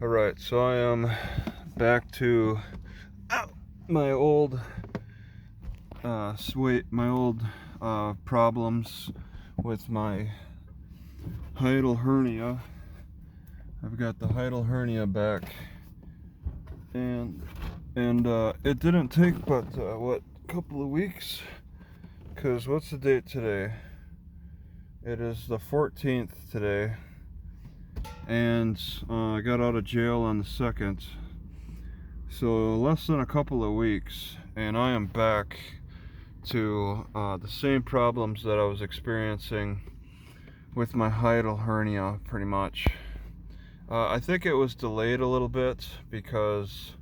Alright, so I am back to my old problems with my hiatal hernia. I've got the hiatal hernia back, and it didn't take but a couple of weeks, because what's the date today? It is the 14th today, and I got out of jail on the 2nd. So less than a couple of weeks, and I am back to the same problems that I was experiencing with my hiatal hernia, pretty much. I think it was delayed a little bit because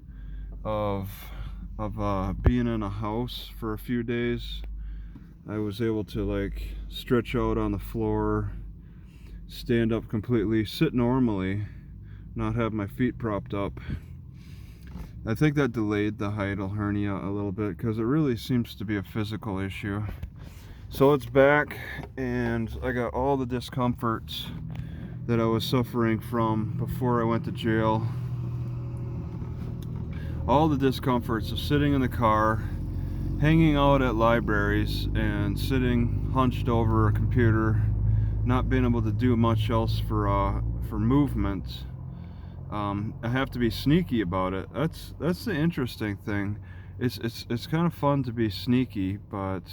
of being in a house for a few days. I was able to stretch out on the floor, stand up completely, sit normally, not have my feet propped up. I think that delayed the hiatal hernia a little bit because it really seems to be a physical issue. So it's back, and I got all the discomforts that I was suffering from before I went to jail. All the discomforts of sitting in the car, hanging out at libraries, and sitting hunched over a computer, not being able to do much else for movement. I have to be sneaky about it. That's the interesting thing. It's kind of fun to be sneaky, but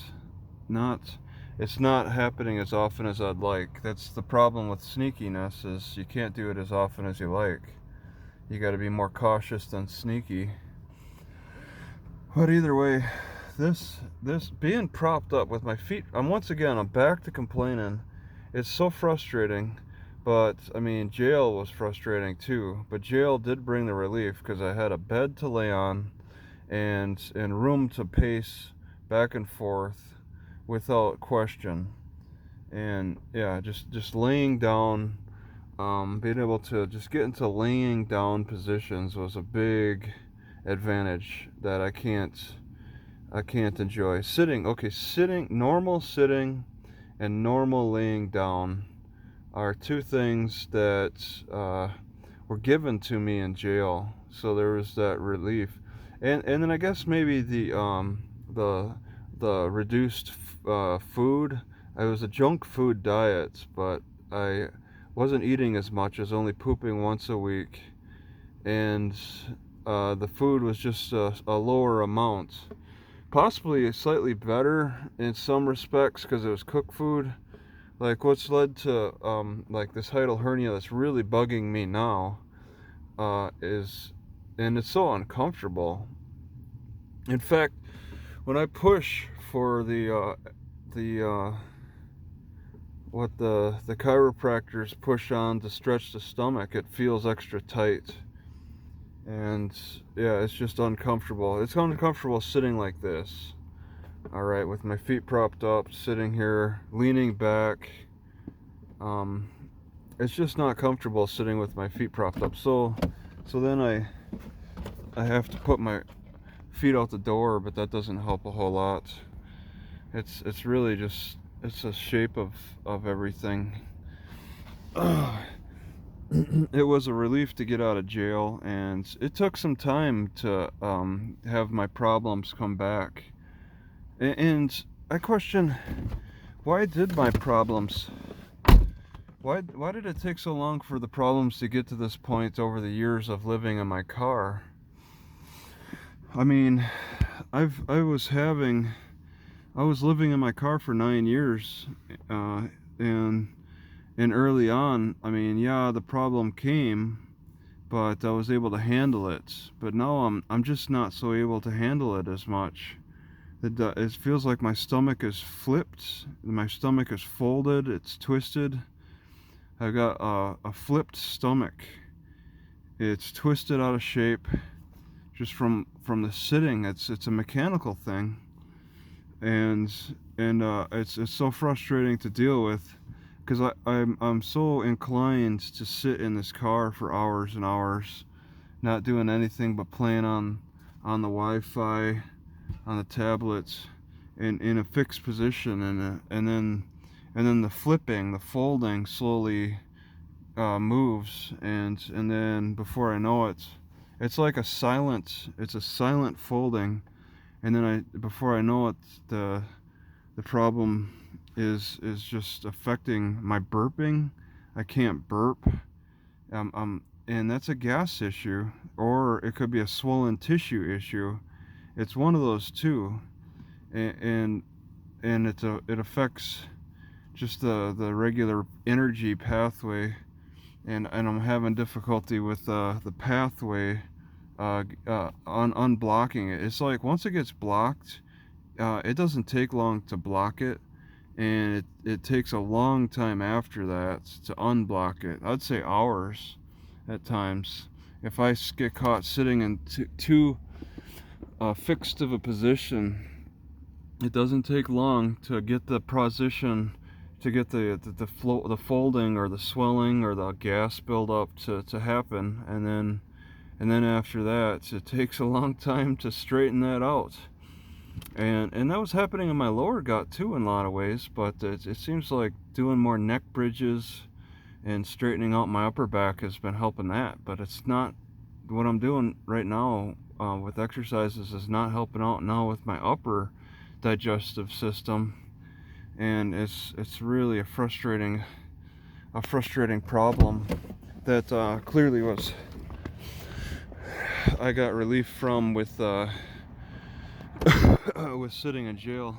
it's not happening as often as I'd like. That's the problem with sneakiness, is you can't do it as often as you like. You got to be more cautious than sneaky. But either way, this being propped up with my feet, I'm back to complaining. It's so frustrating. But I mean, jail was frustrating too. But jail did bring the relief, because I had a bed to lay on and room to pace back and forth without question. And yeah, just laying down, being able to just get into laying down positions was a big advantage that I can't enjoy. Normal sitting and normal laying down are two things that were given to me in jail. So there was that relief, and then I guess maybe the reduced food. I was a junk food diet, but I wasn't eating as much, as only pooping once a week, and the food was just a lower amount, possibly slightly better in some respects because it was cooked food. Like, what's led to this hiatal hernia that's really bugging me now is, and it's so uncomfortable. In fact, when I push for what the chiropractors push on to stretch the stomach, it feels extra tight, and yeah, it's just uncomfortable. It's uncomfortable sitting like this. All right, with my feet propped up, sitting here, leaning back. It's just not comfortable sitting with my feet propped up. So then I have to put my feet out the door, but that doesn't help a whole lot. It's really just, it's a shape of everything. It was a relief to get out of jail, and it took some time to have my problems come back. And I question, why did my problems, why did it take so long for the problems to get to this point over the years of living in my car? I mean, I was living in my car for 9 years, and early on, I mean, yeah, the problem came, but I was able to handle it. But now I'm just not so able to handle it as much. It feels like my stomach is flipped, my stomach is folded, it's twisted. I've got a flipped stomach. It's twisted out of shape just from the sitting. It's a mechanical thing, and it's so frustrating to deal with, because I'm so inclined to sit in this car for hours and hours, not doing anything but playing on the Wi-Fi, on the tablets, in a fixed position, and then the folding slowly moves, and then before I know it, it's like it's a silent folding, and then before I know it, the problem is just affecting my burping. I can't burp. And that's a gas issue, or it could be a swollen tissue issue. It's one of those two, and it affects just the regular energy pathway, and I'm having difficulty with the pathway unblocking it. It's like once it gets blocked, it doesn't take long to block it, and it takes a long time after that to unblock it. I'd say hours at times. If I get caught sitting in too fixed of a position, it doesn't take long to get the position, to get the folding or the swelling or the gas buildup to happen, and then after that, it takes a long time to straighten that out. And that was happening in my lower gut too in a lot of ways, but it seems like doing more neck bridges and straightening out my upper back has been helping that. But it's not, what I'm doing right now with exercises is not helping out now with my upper digestive system, and it's really a frustrating problem that clearly I got relief from with with sitting in jail.